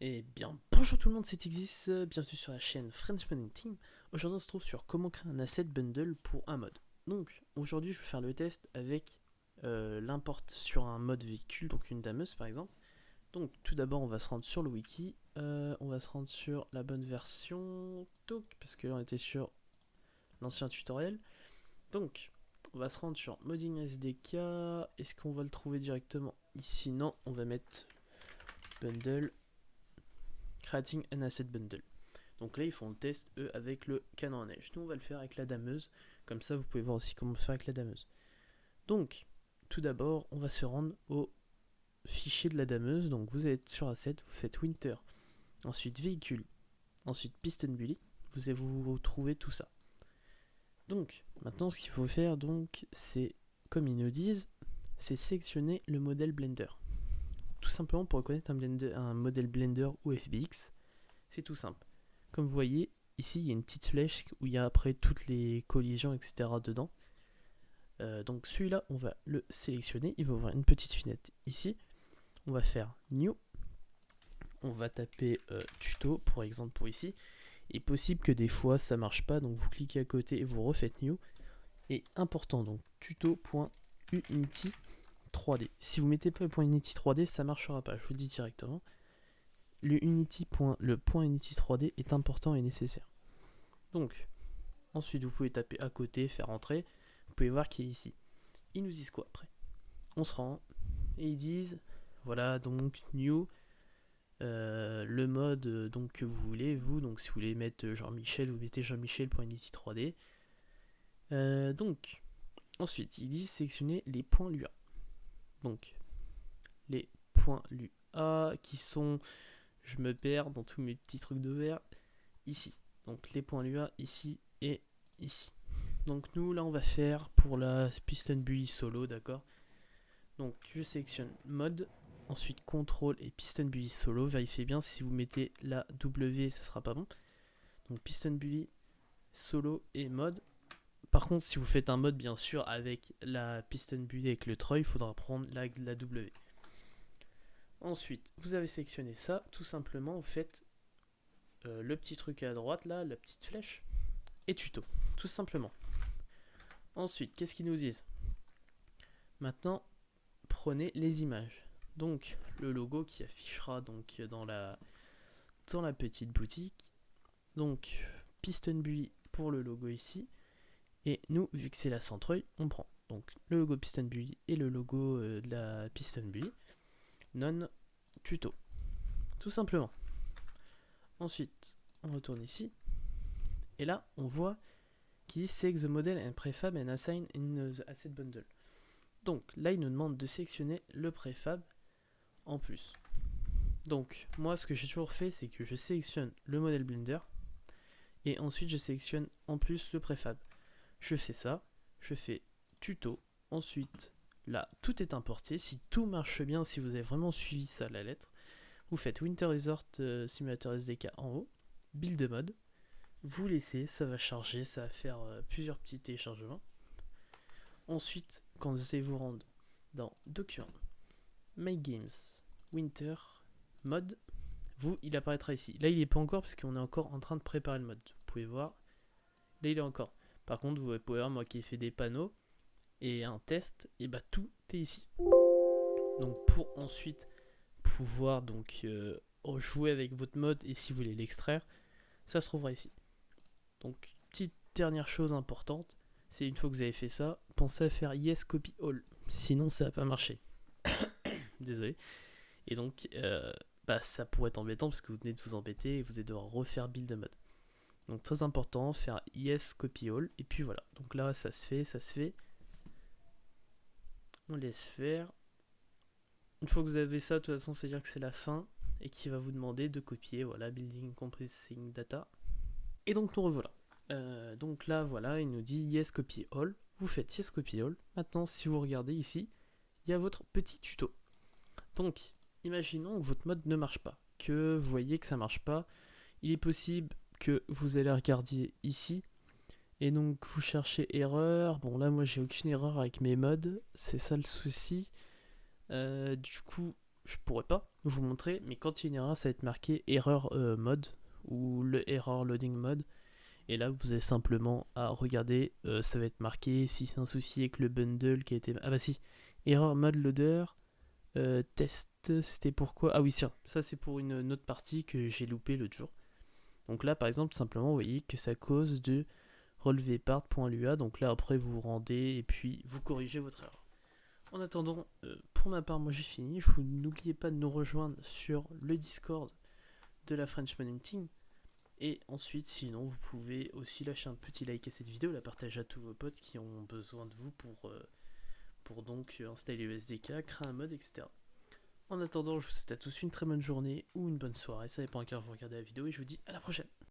Eh bien, bonjour tout le monde, c'est Xis, bienvenue sur la chaîne French Modding Team. Aujourd'hui, on se trouve sur comment créer un asset bundle pour un mod. Donc, aujourd'hui, je vais faire le test avec l'import sur un mode véhicule, donc une dameuse par exemple. Donc, tout d'abord, on va se rendre sur le wiki, on va se rendre sur la bonne version, parce que là, on était sur l'ancien tutoriel. Donc, on va se rendre sur Modding SDK. Est-ce qu'on va le trouver directement ici? Non, on va mettre bundle. Creating an asset bundle. Donc là, ils font le test, eux, avec le canon à neige. Nous, on va le faire avec la dameuse. Comme ça, vous pouvez voir aussi comment faire avec la dameuse. Donc, tout d'abord, on va se rendre au fichier de la dameuse. Donc, vous êtes sur Asset, vous faites Winter, ensuite Véhicule, ensuite Piston Bully. Vous allez vous trouver tout ça. Donc, maintenant, ce qu'il faut faire, donc, c'est, comme ils nous disent, c'est sélectionner le modèle Blender. Tout simplement pour reconnaître un modèle Blender ou FBX, c'est tout simple. Comme vous voyez, ici il y a une petite flèche où il y a après toutes les collisions, etc. dedans. Donc celui-là, on va le sélectionner. Il va ouvrir une petite fenêtre ici. On va faire New. On va taper tuto, pour exemple, pour ici. Il est possible que des fois ça marche pas, donc vous cliquez à côté et vous refaites New. Et important, donc tuto.unity 3D. Si vous mettez pas le .unity 3D, ça marchera pas, je vous le dis directement. Le point Unity 3D est important et nécessaire. Donc, ensuite vous pouvez taper à côté, faire entrer. Vous pouvez voir qu'il est ici. Ils nous disent quoi après? On se rend et ils disent voilà donc new le mode donc que vous voulez vous. Donc si vous voulez mettre Jean-Michel, vous mettez Jean-Michel.unity 3D. Donc ensuite ils disent sélectionner les points Lua. Donc les points Lua qui sont, je me perds dans tous mes petits trucs de verre, ici. Donc les points Lua ici et ici. Donc nous là on va faire pour la Piston Bully solo, d'accord. Donc je sélectionne mode, ensuite contrôle et Piston Bully solo. Vérifiez bien, si vous mettez la W ça sera pas bon. Donc Piston Bully solo et mode. Par contre si vous faites un mode bien sûr avec la Piston Bully avec le treuil, il faudra prendre la W. Ensuite vous avez sélectionné ça, tout simplement vous faites le petit truc à droite là, la petite flèche, et tuto, tout simplement. Ensuite, qu'est-ce qu'ils nous disent? Maintenant, prenez les images. Donc, le logo qui affichera donc dans la petite boutique. Donc, Piston Bully pour le logo ici. Et nous, vu que c'est la centreuil, on prend donc le logo Piston Bully et le logo de la Piston Bully. Non tuto. Tout simplement. Ensuite, on retourne ici. Et là, on voit qui select the model and prefab and assign in the asset bundle. Donc là, il nous demande de sélectionner le préfab en plus. Donc moi, ce que j'ai toujours fait, c'est que je sélectionne le modèle Blender et ensuite je sélectionne en plus le préfab. Je fais ça, je fais tuto, ensuite là, tout est importé. Si tout marche bien, si vous avez vraiment suivi ça à la lettre, vous faites Winter Resort Simulator SDK en haut, build mode, vous laissez, ça va charger, ça va faire plusieurs petits téléchargements. Ensuite, quand vous allez vous rendre dans Document, My Games, Winter, Mode, il apparaîtra ici. Là, il n'est pas encore parce qu'on est encore en train de préparer le mode. Vous pouvez voir, là, il est encore. Par contre, vous pouvez voir, moi qui ai fait des panneaux et un test, et bah tout est ici. Donc, pour ensuite pouvoir donc jouer avec votre mode et si vous voulez l'extraire, ça se trouvera ici. Donc, petite dernière chose importante, c'est une fois que vous avez fait ça, pensez à faire Yes Copy All. Sinon, ça va pas marcher. Désolé. Et donc, ça pourrait être embêtant parce que vous venez de vous embêter et vous allez devoir refaire build mode. Donc, très important, faire Yes Copy All. Et puis voilà. Donc là, ça se fait, ça se fait. On laisse faire. Une fois que vous avez ça, de toute façon, c'est-à-dire que c'est la fin et qu'il va vous demander de copier, voilà, Building Compressing Data. Et donc, nous revoilà. Donc là, voilà, il nous dit Yes Copy All. Vous faites Yes Copy All. Maintenant, si vous regardez ici, il y a votre petit tuto. Donc, imaginons que votre mode ne marche pas, que vous voyez que ça marche pas. Il est possible que vous allez regarder ici, et donc vous cherchez erreur. Bon, là, moi, j'ai aucune erreur avec mes modes, c'est ça le souci. Du coup, je pourrais pas vous montrer, mais quand il y a une erreur, ça va être marqué erreur mode ou le error loading mode. Et là, vous avez simplement à regarder, ça va être marqué si c'est un souci avec le bundle qui a été. Ah bah si, error mode loader, test, c'était pourquoi. Ah oui, tiens, ça c'est pour une autre partie que j'ai loupé l'autre jour. Donc là, par exemple, simplement, vous voyez que ça cause de relevé part.lua. Donc là, après, vous vous rendez et puis vous corrigez votre erreur. En attendant, pour ma part, moi j'ai fini. N'oubliez pas de nous rejoindre sur le Discord de la French Modding Team. Et ensuite, sinon, vous pouvez aussi lâcher un petit like à cette vidéo, la partager à tous vos potes qui ont besoin de vous pour donc installer le SDK, créer un mode, etc. En attendant, je vous souhaite à tous une très bonne journée ou une bonne soirée, ça dépend à quelle heure vous regardez la vidéo, et je vous dis à la prochaine.